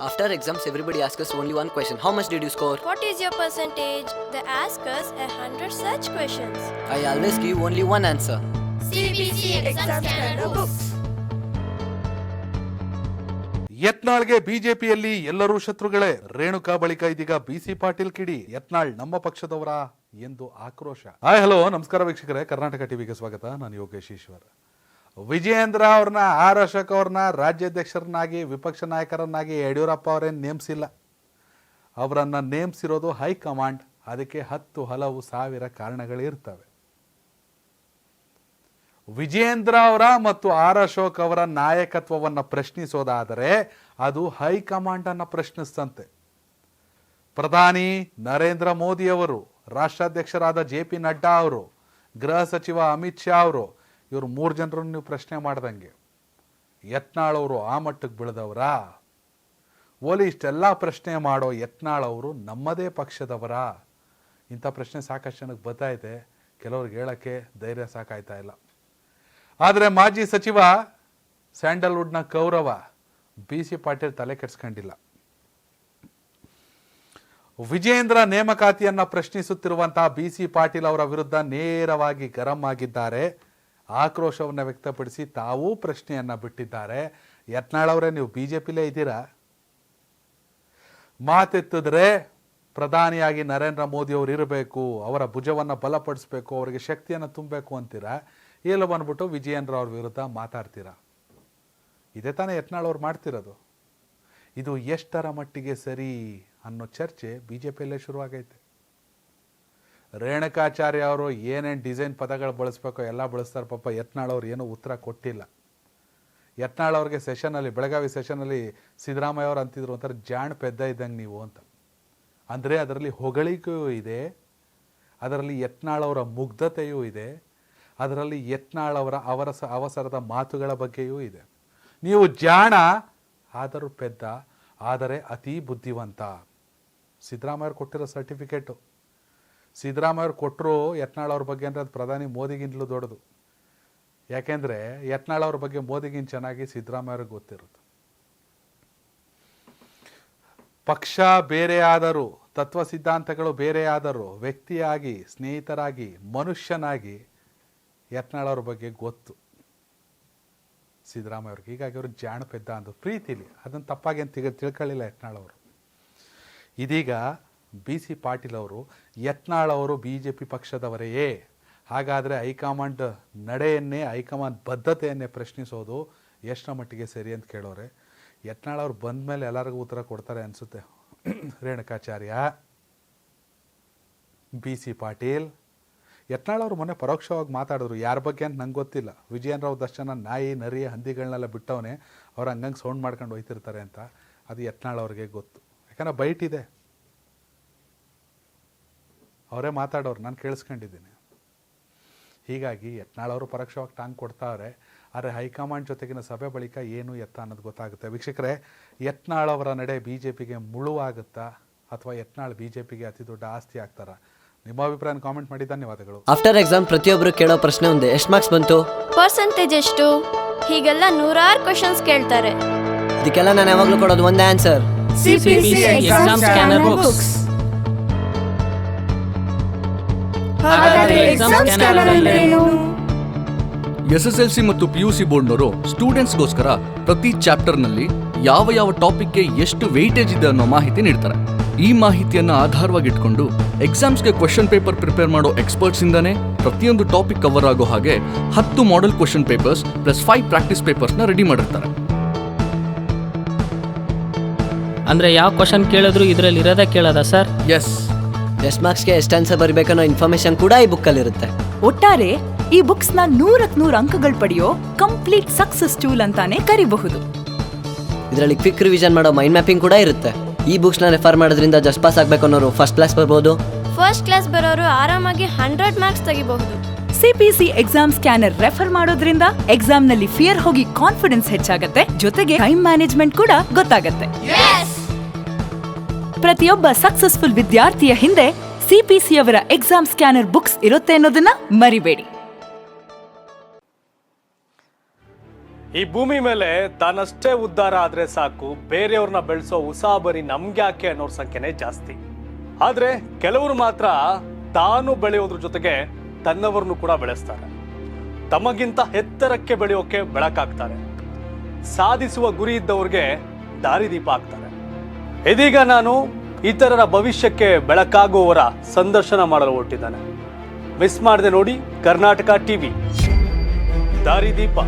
After exams, everybody asks us only one question. How much did you score? What is your percentage? They ask us 100 such questions. I always give only one answer. CBC exam scanner books. ಯತ್ನಾಳ್ಗೆ ಬಿಜೆಪಿಯಲ್ಲಿ ಎಲ್ಲರೂ ಶತ್ರುಗಳೇ. ರೇಣುಕಾ ಬಳಿಕ ಇದೀಗ ಬಿಸಿ ಪಾಟೀಲ್ ಕಿಡಿ. ಯತ್ನಾಳ್ ನಮ್ಮ ಪಕ್ಷದವರ ಎಂದು ಆಕ್ರೋಶ. Hi hello ನಮಸ್ಕಾರ ವೀಕ್ಷಕರೇ, ಕರ್ನಾಟಕ ಟಿವಿಗೆ ಸ್ವಾಗತ. ನಾನು ಯೋಗೇಶ್ ಈಶ್ವರ್. ವಿಜಯೇಂದ್ರ ಅವ್ರನ್ನ ಆರ್ ಅಶೋಕ್ ಅವ್ರನ್ನ ರಾಜ್ಯಾಧ್ಯಕ್ಷರನ್ನಾಗಿ ವಿಪಕ್ಷ ನಾಯಕರನ್ನಾಗಿ ಯಡಿಯೂರಪ್ಪ ಅವರೇನು ನೇಮಿಸಿಲ್ಲ. ಅವರನ್ನು ನೇಮಿಸಿರೋದು ಹೈಕಮಾಂಡ್. ಅದಕ್ಕೆ 10 ಹಲವು ಸಾವಿರ ಕಾರಣಗಳಿರ್ತವೆ. ವಿಜಯೇಂದ್ರ ಅವರ ಮತ್ತು ಆರ್ ಅಶೋಕ್ ಅವರ ನಾಯಕತ್ವವನ್ನು ಪ್ರಶ್ನಿಸೋದಾದರೆ ಅದು ಹೈಕಮಾಂಡ್ ಅನ್ನು ಪ್ರಶ್ನಿಸ್ತಂತೆ. ಪ್ರಧಾನಿ ನರೇಂದ್ರ ಮೋದಿ ಅವರು, ರಾಷ್ಟ್ರಾಧ್ಯಕ್ಷರಾದ JP ನಡ್ಡಾ ಅವರು, ಗೃಹ ಸಚಿವ ಅಮಿತ್ ಶಾ ಅವರು, ಇವರು 3 ಜನರನ್ನು ನೀವು ಪ್ರಶ್ನೆ ಮಾಡ್ದಂಗೆ ಯತ್ನಾಳ್ ಅವರು ಆ ಮಟ್ಟಕ್ಕೆ ಬೆಳೆದವರಾ? ಓಲಿ ಇಷ್ಟೆಲ್ಲ ಪ್ರಶ್ನೆ ಮಾಡೋ ಯತ್ನಾಳ್ ಅವರು ನಮ್ಮದೇ ಪಕ್ಷದವರ? ಇಂಥ ಪ್ರಶ್ನೆ ಸಾಕಷ್ಟು ಜನಕ್ಕೆ ಬರ್ತಾಯಿದೆ. ಕೆಲವ್ರಿಗೆ ಹೇಳೋಕ್ಕೆ ಧೈರ್ಯ ಸಾಕಾಯ್ತಾ ಇಲ್ಲ. ಆದರೆ ಮಾಜಿ ಸಚಿವ ಸ್ಯಾಂಡಲ್ವುಡ್ನ ಕೌರವ BC ಪಾಟೀಲ್ ತಲೆ ಕೆಡಿಸ್ಕೊಂಡಿಲ್ಲ. ವಿಜಯೇಂದ್ರ ನೇಮಕಾತಿಯನ್ನು ಪ್ರಶ್ನಿಸುತ್ತಿರುವಂತಹ BC ಪಾಟೀಲ್ ಅವರ ವಿರುದ್ಧ ನೇರವಾಗಿ ಗರಂ ಆಗಿದ್ದಾರೆ. ಆಕ್ರೋಶವನ್ನು ವ್ಯಕ್ತಪಡಿಸಿ ತಾವೂ ಪ್ರಶ್ನೆಯನ್ನು ಬಿಟ್ಟಿದ್ದಾರೆ. ಯತ್ನಾಳ್ ಅವರೇ, ನೀವು BJPಲೇ ಇದ್ದೀರಾ? ಮಾತೆತ್ತಿದ್ರೆ ಪ್ರಧಾನಿಯಾಗಿ ನರೇಂದ್ರ ಮೋದಿ ಅವರು ಇರಬೇಕು, ಅವರ ಭುಜವನ್ನು ಬಲಪಡಿಸಬೇಕು, ಅವರಿಗೆ ಶಕ್ತಿಯನ್ನು ತುಂಬಬೇಕು ಅಂತೀರಾ. ಇಲ್ಲ ಬಂದ್ಬಿಟ್ಟು ವಿಜಯೇಂದ್ರ ಅವ್ರ ವಿರುದ್ಧ ಮಾತಾಡ್ತೀರಾ. ಇದೇ ತಾನೇ ಯತ್ನಾಳ್ ಅವ್ರು ಮಾಡ್ತಿರೋದು. ಇದು ಎಷ್ಟರ ಮಟ್ಟಿಗೆ ಸರಿ ಅನ್ನೋ ಚರ್ಚೆ BJPಯಲ್ಲೇ ಶುರುವಾಗೈತೆ. ರೇಣುಕಾಚಾರ್ಯ ಅವರು ಏನೇನು ಡಿಸೈನ್ ಪದಗಳು ಬಳಸ್ಬೇಕೋ ಎಲ್ಲ ಬಳಸ್ತಾರೆ. ಪಾಪ ಯತ್ನಾಳ್ ಅವ್ರು ಏನೂ ಉತ್ತರ ಕೊಟ್ಟಿಲ್ಲ. ಯತ್ನಾಳ್ ಅವ್ರಿಗೆ ಸೆಷನಲ್ಲಿ, ಬೆಳಗಾವಿ ಸೆಷನಲ್ಲಿ ಸಿದ್ದರಾಮಯ್ಯ ಅವರು ಅಂತಿದ್ರು, ಒಂಥರ ಜಾಣ್ ಪೆದ್ದ ಇದ್ದಂಗೆ ನೀವು ಅಂತ. ಅಂದರೆ ಅದರಲ್ಲಿ ಹೊಗಳಿಕೆಯೂ ಇದೆ, ಅದರಲ್ಲಿ ಯತ್ನಾಳ್ ಅವರ ಮುಗ್ಧತೆಯೂ ಇದೆ, ಅದರಲ್ಲಿ ಯತ್ನಾಳ್ ಅವರ ಅವಸರದ ಮಾತುಗಳ ಬಗ್ಗೆಯೂ ಇದೆ. ನೀವು ಜಾಣ ಆದರೂ ಪೆದ್ದ, ಆದರೆ ಅತೀ ಬುದ್ಧಿವಂತ. ಸಿದ್ದರಾಮಯ್ಯವ್ರು ಕೊಟ್ಟಿರೋ ಸರ್ಟಿಫಿಕೇಟು, ಸಿದ್ದರಾಮಯ್ಯವ್ರು ಕೊಟ್ಟರು ಯತ್ನಾಳ್ ಅವ್ರ ಬಗ್ಗೆ ಅಂದರೆ ಅದು ಪ್ರಧಾನಿ ಮೋದಿಗಿಂತಲೂ ದೊಡ್ಡದು. ಯಾಕೆಂದರೆ ಯತ್ನಾಳ್ ಅವ್ರ ಬಗ್ಗೆ ಮೋದಿಗಿಂತ ಚೆನ್ನಾಗಿ ಸಿದ್ದರಾಮಯ್ಯವ್ರಿಗೆ ಗೊತ್ತಿರುತ್ತೆ. ಪಕ್ಷ ಬೇರೆಯಾದರೂ, ತತ್ವ ಸಿದ್ಧಾಂತಗಳು ಬೇರೆಯಾದರೂ, ವ್ಯಕ್ತಿಯಾಗಿ, ಸ್ನೇಹಿತರಾಗಿ, ಮನುಷ್ಯನಾಗಿ ಯತ್ನಾಳ್ ಅವ್ರ ಬಗ್ಗೆ ಗೊತ್ತು ಸಿದ್ದರಾಮಯ್ಯ ಅವ್ರಿಗೆ. ಹೀಗಾಗಿ ಅವರು ಜಾಣ ಪೆದ್ದ ಅಂದರು ಪ್ರೀತಿಲಿ. ಅದನ್ನು ತಪ್ಪಾಗಿ ಅಂತ ತಿಳ್ಕೊಳ್ಳಿಲ್ಲ ಯತ್ನಾಳ್ ಅವರು. ಇದೀಗ BC ಪಾಟೀಲ್ ಅವರು ಯತ್ನಾಳ್ ಅವರು BJP ಪಕ್ಷದವರೆಯೇ, ಹಾಗಾದರೆ ಹೈಕಮಾಂಡ್ ನಡೆಯನ್ನೇ, ಹೈಕಮಾಂಡ್ ಬದ್ಧತೆಯನ್ನೇ ಪ್ರಶ್ನಿಸೋದು ಎಷ್ಟರ ಮಟ್ಟಿಗೆ ಸರಿ ಅಂತ ಕೇಳೋರೆ. ಯತ್ನಾಳ್ ಅವ್ರು ಬಂದ ಮೇಲೆ ಎಲ್ಲರಿಗೂ ಉತ್ತರ ಕೊಡ್ತಾರೆ ಅನಿಸುತ್ತೆ. ರೇಣುಕಾಚಾರ್ಯ, BC ಪಾಟೀಲ್, ಯತ್ನಾಳ್ ಅವರು ಮೊನ್ನೆ ಪರೋಕ್ಷವಾಗಿ ಮಾತಾಡಿದ್ರು. ಯಾರ ಬಗ್ಗೆ ಅಂತ ನಂಗೆ ಗೊತ್ತಿಲ್ಲ. ವಿಜಯೇಂದ್ರ ಅವ್ರ ದರ್ಶನ ನಾಯಿ, ನರಿ, ಹಂದಿಗಳನ್ನೆಲ್ಲ ಬಿಟ್ಟವನೇ ಅವ್ರು ಹಂಗಂಗೆ ಸೌಂಡ್ ಮಾಡ್ಕೊಂಡು ಹೋಯ್ತಿರ್ತಾರೆ ಅಂತ. ಅದು ಯತ್ನಾಳ್ ಅವ್ರಿಗೆ ಗೊತ್ತು. ಯಾಕಂದ್ರೆ ಬೈಟ್ ಇದೆ, ಅವರೇ ಮಾತಾಡೋರು, ನಾನು ಕೇಳಿಸ್ಕೊಂಡಿದ್ದೀನಿ. ಹೀಗಾಗಿ ಯತ್ನಾಳ್ ಅವರು ಪರೋಕ್ಷವಾಗಿ ಟಾಂಗ್ ಕೊಡ್ತಾವ್ರೆ. ಆದರೆ ಹೈಕಮಾಂಡ್ ಜೊತೆಗಿನ ಸಭೆ ಬಳಿಕ ಏನು ಎತ್ತ ಅನ್ನೋದು ಗೊತ್ತಾಗುತ್ತೆ. ವೀಕ್ಷಕರೇ, ಯತ್ನಾಳ್ ಅವರ ನಡೆ BJPಗೆ ಮುಳುವಾಗುತ್ತಾ ಅಥವಾ ಯತ್ನಾಳ್ BJPಗೆ ಅತಿ ದೊಡ್ಡ ಆಸ್ತಿ ಆಗ್ತಾರಾ? ನಿಮ್ಮ ಅಭಿಪ್ರಾಯ ಕಾಮೆಂಟ್ ಮಾಡಿ. ಧನ್ಯವಾದಗಳು. ಆಫ್ಟರ್ ಎಕ್ಸಾಮ್ ಪ್ರತಿಯೊಬ್ಬರು ಕೇಳೋ ಪ್ರಶ್ನೆ ಒಂದೇ, ಎಷ್ಟು ಮಾರ್ಕ್ಸ್ ಬಂತು, ಪರ್ಸೆಂಟೇಜ್ ಎಷ್ಟು, ಹೀಗೆಲ್ಲ 100 ಕ್ವಶನ್ಸ್ ಕೇಳ್ತಾರೆ. ಇದಕ್ಕೆಲ್ಲ ನಾನು ಯಾವಾಗಲೂ ಕೊಡೋದು ಒಂದೇ answer. CBC exam scanner books. ಹಾಗಾದ್ರೆ exam scanner ಅಂದ್ರೇನು? SSLC ಮತ್ತು PUC ಬೋರ್ಡ್ನವರು ಸ್ಟೂಡೆಂಟ್ಸ್ಗೋಸ್ಕರ ಪ್ರತಿ ಚಾಪ್ಟರ್ನಲ್ಲಿ ಯಾವ ಟಾಪಿಕ್ಗೆ ಎಷ್ಟು ವೆಯ್ಟೇಜ್ ಇದೆ ಅನ್ನೋ ಮಾಹಿತಿ ನೀಡ್ತಾರೆ. ಈ ಮಾಹಿತಿಯನ್ನು ಆಧಾರವಾಗಿಟ್ಕೊಂಡು ಎಕ್ಸಾಮ್ಸ್ಗೆ ಕ್ವೆಶ್ಚನ್ ಪೇಪರ್ ಪ್ರಿಪೇರ್ ಮಾಡೋ ಎಕ್ಸ್ಪರ್ಟ್ಸ್ ಇಂದಾನೆ ಪ್ರತಿಯೊಂದು ಟಾಪಿಕ್ ಕವರ್ ಆಗೋ ಹಾಗೆ 10 model question papers plus 5 practice ಪೇಪರ್ಸ್ನ ರೆಡಿ ಮಾಡಿರ್ತಾರೆ. ಅಂದ್ರೆ ಯಾವ ಕ್ವಶನ್ ಕೇಳಿದ್ರು ಇದರಲ್ಲಿ ಇರೋದೇ ಕೇಳೋದಾ ಸರ್? ಎಸ್. ಎಷ್ಟು ಮಾರ್ಕ್ಸ್ಗೆ ಎಷ್ಟು ಆನ್ಸರ್ ಬರಬೇಕನ್ನೋ ಇನ್ಫಾರ್ಮೇಶನ್ ಕೂಡ ಈ ಬುಕ್ಕಲ್ಲಿರುತ್ತೆ. ಒಟ್ಟಾರೆ ಈ ಬುಕ್ಸ್ನ 100ಕ್ಕೆ 100 ಅಂಕಗಳು ಪಡೆಯೋ ಕಂಪ್ಲೀಟ್ ಸಕ್ಸಸ್ ಟೂಲ್ ಅಂತಾನೆ ಕರಿಬಹುದು. ಇದರಲ್ಲಿ ಕ್ವಿಕ್ ರಿವಿಷನ್ ಮಾಡೋ ಮೈಂಡ್ ಮ್ಯಾಪಿಂಗ್ ಕೂಡ ಇರುತ್ತೆ. ಈ ಬುಕ್ಸ್ನ ರೆಫರ್ ಮಾಡೋದ್ರಿಂದ ಜಸ್ಟ್ ಪಾಸ್ ಆಗಬೇಕು ಅನ್ನೋರು ಫಸ್ಟ್ ಕ್ಲಾಸ್ ಬರ್ಬೋದು. ಫಸ್ಟ್ ಕ್ಲಾಸ್ ಬರೋರು ಆರಾಮಾಗಿ 100 ಮಾರ್ಕ್ಸ್ ತೆಗಿಬಹುದು. CPC ಎಕ್ಸಾಮ್ ಸ್ಕ್ಯಾನರ್ ರೆಫರ್ ಮಾಡೋದ್ರಿಂದ ಎಕ್ಸಾಮ್ನಲ್ಲಿ ಫಿಯರ್ ಹೋಗಿ ಕಾನ್ಫಿಡೆನ್ಸ್ ಹೆಚ್ಚಾಗತ್ತೆ, ಜೊತೆಗೆ ಟೈಮ್ ಮ್ಯಾನೇಜ್ಮೆಂಟ್ ಕೂಡ ಗೊತ್ತಾಗತ್ತೆ. ಪ್ರತಿಯೊಬ್ಬ ಸಕ್ಸಸ್ಫುಲ್ ವಿದ್ಯಾರ್ಥಿಯ ಹಿಂದೆ CPC ಅವರ ಎಕ್ಸಾಮ್ ಸ್ಕ್ಯಾನರ್ ಬುಕ್ಸ್ ಇರುತ್ತೆ ಅನ್ನೋದನ್ನ ಮರಿಬೇಡಿ. ಈ ಭೂಮಿ ಮೇಲೆ ತಾನಷ್ಟೇ ಉದ್ಧಾರ ಆದ್ರೆ ಸಾಕು, ಬೇರೆಯವ್ರನ್ನ ಬೆಳೆಸೋ ಉಸಾಬರಿ ನಮ್ಗ್ಯಾಕೆ ಅನ್ನೋರ್ ಸಂಖ್ಯೆನೇ ಜಾಸ್ತಿ. ಆದ್ರೆ ಕೆಲವರು ಮಾತ್ರ ತಾನು ಬೆಳೆಯೋದ್ರ ಜೊತೆಗೆ ತನ್ನವರನ್ನು ಕೂಡ ಬೆಳೆಸ್ತಾರೆ. ತಮಗಿಂತ ಎತ್ತರಕ್ಕೆ ಬೆಳೆಯೋಕೆ ಬೆಳಕಾಗ್ತಾರೆ. ಸಾಧಿಸುವ ಗುರಿ ಇದ್ದವ್ರಿಗೆ ದಾರಿದೀಪ ಆಗ್ತಾರೆ. ಇದೀಗ ನಾನು ಇತರರ ಭವಿಷ್ಯಕ್ಕೆ ಬೆಳಕಾಗುವವರ ಸಂದರ್ಶನ ಮಾಡಲು ಹೊರಟಿದ್ದಾನೆ. ಮಿಸ್ ಮಾಡದೆ ನೋಡಿ ಕರ್ನಾಟಕ ಟಿವಿ ದಾರಿದೀಪ.